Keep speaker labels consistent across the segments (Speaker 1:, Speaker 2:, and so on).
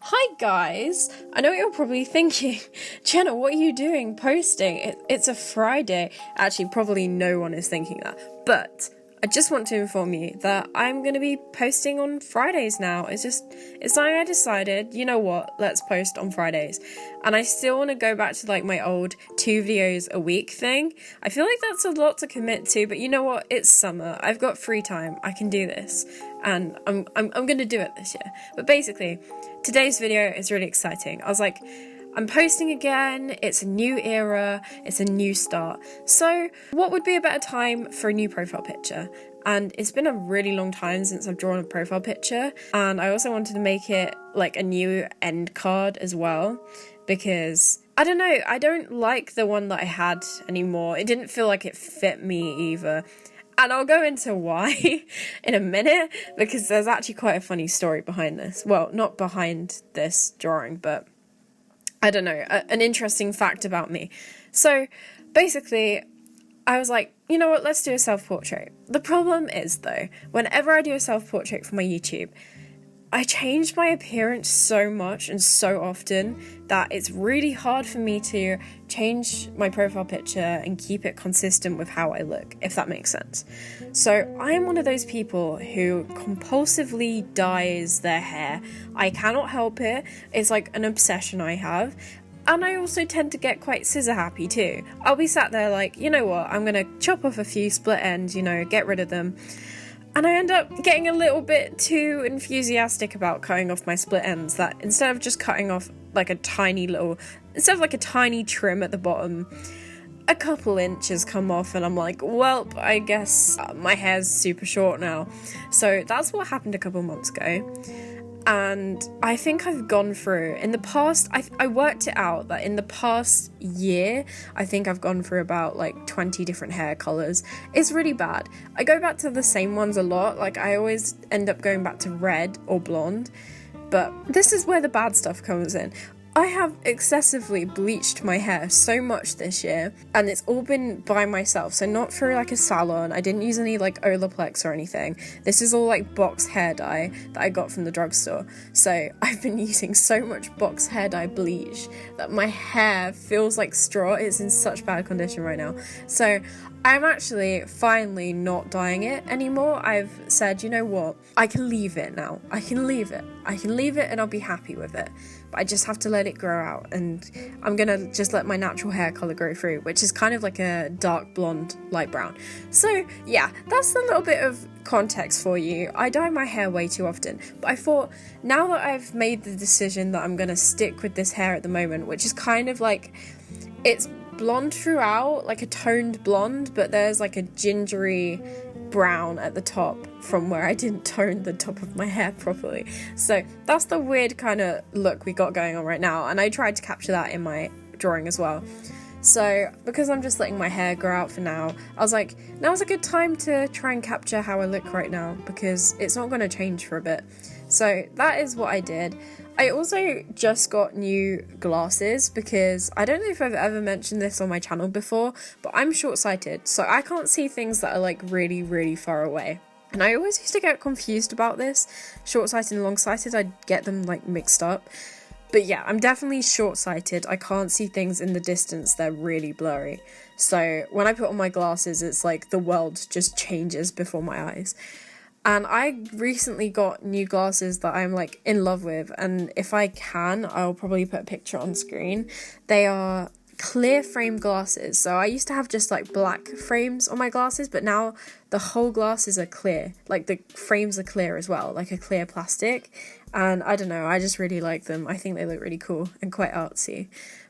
Speaker 1: Hi guys! I know what you're probably thinking, Jenna, what are you doing posting? It's a Friday. Actually, probably no one is thinking that, but I just want to inform you that I'm going to be posting on Fridays now. It's something I decided, you know what, let's post on Fridays. And I still want to go back to like my old 2 videos a week thing. I feel like that's a lot to commit to, but you know what, it's summer. I've got free time. I can do this. And I'm going to do it this year. But basically, today's video is really exciting. I was like, I'm posting again, it's a new era, it's a new start. So what would be a better time for a new profile picture? And it's been a really long time since I've drawn a profile picture. And I also wanted to make it like a new end card as well, because I don't know, I don't like the one that I had anymore. It didn't feel like it fit me either. And I'll go into why in a minute, because there's actually quite a funny story behind this. Well, not behind this drawing, but I don't know, an interesting fact about me. So basically, I was like, you know what, let's do a self-portrait. The problem is though, whenever I do a self-portrait for my YouTube, I change my appearance so much and so often that it's really hard for me to change my profile picture and keep it consistent with how I look, if that makes sense. So I'm one of those people who compulsively dyes their hair. I cannot help it. It's like an obsession I have. And I also tend to get quite scissor happy too. I'll be sat there like, you know what, I'm gonna chop off a few split ends, get rid of them. And I end up getting a little bit too enthusiastic about cutting off my split ends, that instead of just cutting off like a tiny trim at the bottom, a couple inches come off and I'm like, well, I guess my hair's super short now. So that's what happened a couple months ago. And I think I've gone through, in the past, I worked it out that in the past year, I think I've gone through about like 20 different hair colours. It's really bad. I go back to the same ones a lot, like I always end up going back to red or blonde, but this is where the bad stuff comes in. I have excessively bleached my hair so much this year, and it's all been by myself, so not through like a salon. I didn't use any like Olaplex or anything. This is all like box hair dye that I got from the drugstore. So I've been using so much box hair dye bleach that my hair feels like straw. It's in such bad condition right now. So I'm actually finally not dyeing it anymore. I've said, you know what, I can leave it now. I can leave it and I'll be happy with it. But I just have to let it grow out, and I'm gonna just let my natural hair colour grow through, which is kind of like a dark blonde, light brown. So yeah, that's a little bit of context for you. I dye my hair way too often, but I thought now that I've made the decision that I'm gonna stick with this hair at the moment, which is kind of like, it's blonde throughout, like a toned blonde, but there's like a gingery brown at the top from where I didn't tone the top of my hair properly. So that's the weird kind of look we got going on right now, and I tried to capture that in my drawing as well. So because I'm just letting my hair grow out for now, I was like, now's a good time to try and capture how I look right now, because it's not going to change for a bit. So that is what I did. I also just got new glasses, because I don't know if I've ever mentioned this on my channel before, but I'm short-sighted, so I can't see things that are like really, really far away. And I always used to get confused about this, short-sighted and long-sighted, I'd get them like mixed up. But yeah, I'm definitely short-sighted. I can't see things in the distance, they're really blurry. So when I put on my glasses, it's like the world just changes before my eyes. And I recently got new glasses that I'm like in love with, and if I can, I'll probably put a picture on screen. They are clear frame glasses. So I used to have just like black frames on my glasses, but now the whole glasses are clear. Like the frames are clear as well, like a clear plastic. And I don't know, I just really like them. I think they look really cool and quite artsy.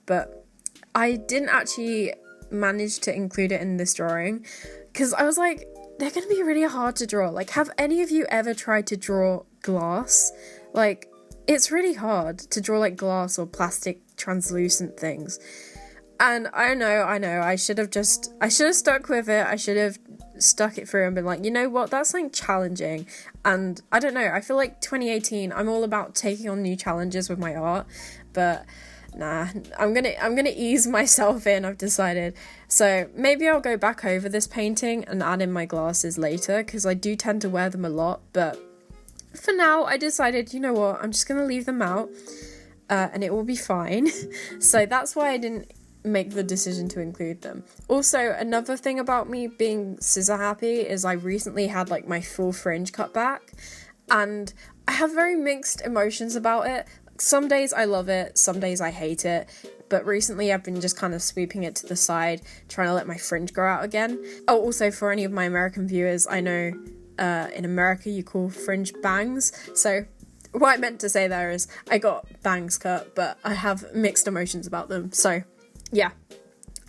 Speaker 1: But I didn't actually manage to include it in this drawing, because I was like, they're going to be really hard to draw. Like, have any of you ever tried to draw glass? Like, it's really hard to draw like glass or plastic translucent things. And I know, I should have stuck with it. I should have stuck it through and been like, you know what, that's like challenging. And I don't know, I feel like 2018, I'm all about taking on new challenges with my art, but nah, I'm gonna ease myself in, I've decided. So maybe I'll go back over this painting and add in my glasses later, because I do tend to wear them a lot, but for now, I decided, you know what, I'm just going to leave them out, and it will be fine. So that's why I didn't make the decision to include them. Also, another thing about me being scissor happy is I recently had like my full fringe cut back, and I have very mixed emotions about it. Some days I love it, some days I hate it, but recently I've been just kind of sweeping it to the side, trying to let my fringe grow out again. Oh, also for any of my American viewers, I know in America you call fringe bangs, so what I meant to say there is I got bangs cut, but I have mixed emotions about them, so yeah.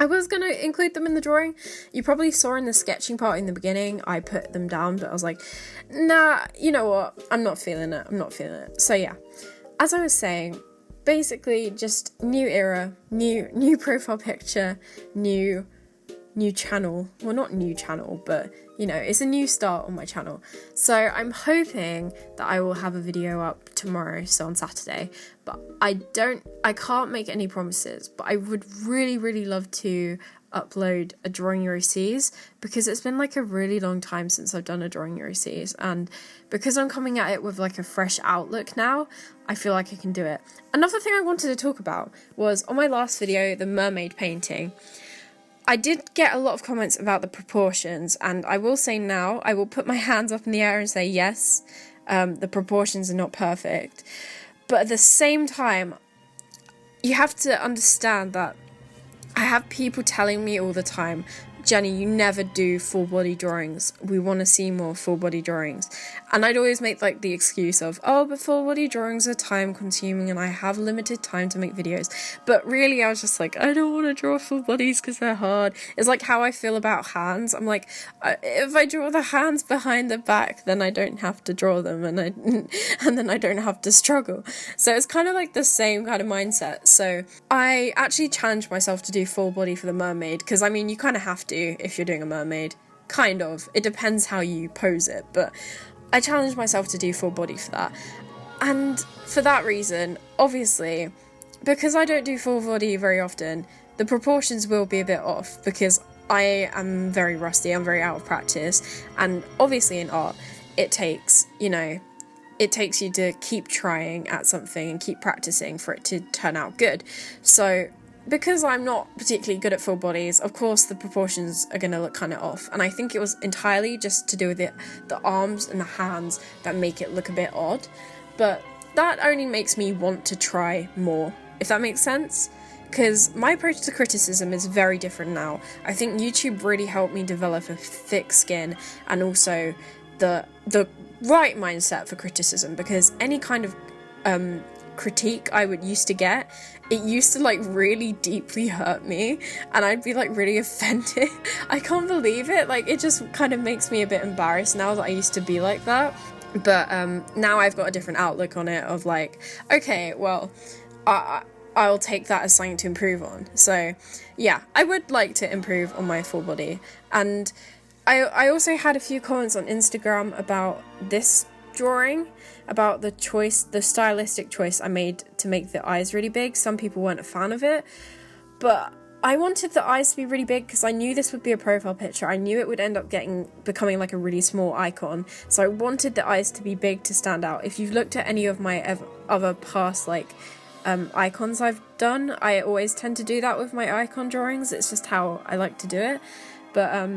Speaker 1: I was going to include them in the drawing. You probably saw in the sketching part in the beginning, I put them down, but I was like, nah, you know what, I'm not feeling it. So yeah, as I was saying, basically just new era, new profile picture, new channel. Well, not new channel, but you know, it's a new start on my channel. So I'm hoping that I will have a video up tomorrow, so on Saturday, but I can't make any promises, but I would really love to upload a drawing your overseas, because it's been like a really long time since I've done a drawing your overseas, and because I'm coming at it with like a fresh outlook now, I feel like I can do it. Another thing I wanted to talk about was on my last video, the mermaid painting. I did get a lot of comments about the proportions, and I will say now, I will put my hands up in the air and say yes, the proportions are not perfect, but at the same time, you have to understand that I have people telling me all the time, Jenny, you never do full body drawings. We want to see more full body drawings. And I'd always make like the excuse of, oh, but full body drawings are time consuming and I have limited time to make videos. But really I was just like, I don't want to draw full bodies because they're hard. It's like how I feel about hands. I'm like, if I draw the hands behind the back, then I don't have to draw them, and then I don't have to struggle. So it's kind of like the same kind of mindset. So I actually challenged myself to do full body for the mermaid, because I mean, you kind of have to if you're doing a mermaid, kind of. It depends how you pose it, but I challenged myself to do full body for that. And for that reason, obviously, because I don't do full body very often, the proportions will be a bit off, because I am very rusty, I'm very out of practice, and obviously in art, it takes you to keep trying at something and keep practicing for it to turn out good. So because I'm not particularly good at full bodies, of course the proportions are going to look kind of off, and I think it was entirely just to do with the arms and the hands that make it look a bit odd, but that only makes me want to try more, if that makes sense, because my approach to criticism is very different now. I think YouTube really helped me develop a thick skin, and also the right mindset for criticism, because any kind of critique I would used to get, it used to like really deeply hurt me, and I'd be like really offended. I can't believe it, like it just kind of makes me a bit embarrassed now that I used to be like that. But now I've got a different outlook on it of like, okay, well, I'll take that as something to improve on. So yeah, I would like to improve on my full body. And I also had a few comments on Instagram about this drawing, about the stylistic choice I made to make the eyes really big. Some people weren't a fan of it, but I wanted the eyes to be really big because I knew this would be a profile picture. I knew it would end up becoming like a really small icon, so I wanted the eyes to be big to stand out. If you've looked at any of my other past like icons I've done, I always tend to do that with my icon drawings. It's just how I like to do it, but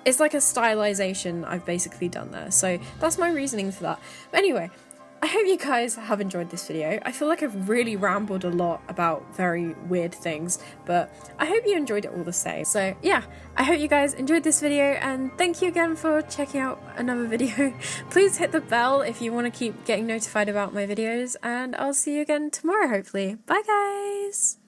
Speaker 1: it's like a stylization I've basically done there, so that's my reasoning for that. But anyway, I hope you guys have enjoyed this video. I feel like I've really rambled a lot about very weird things, but I hope you enjoyed it all the same. So yeah, I hope you guys enjoyed this video, and thank you again for checking out another video. Please hit the bell if you want to keep getting notified about my videos, and I'll see you again tomorrow, hopefully. Bye guys!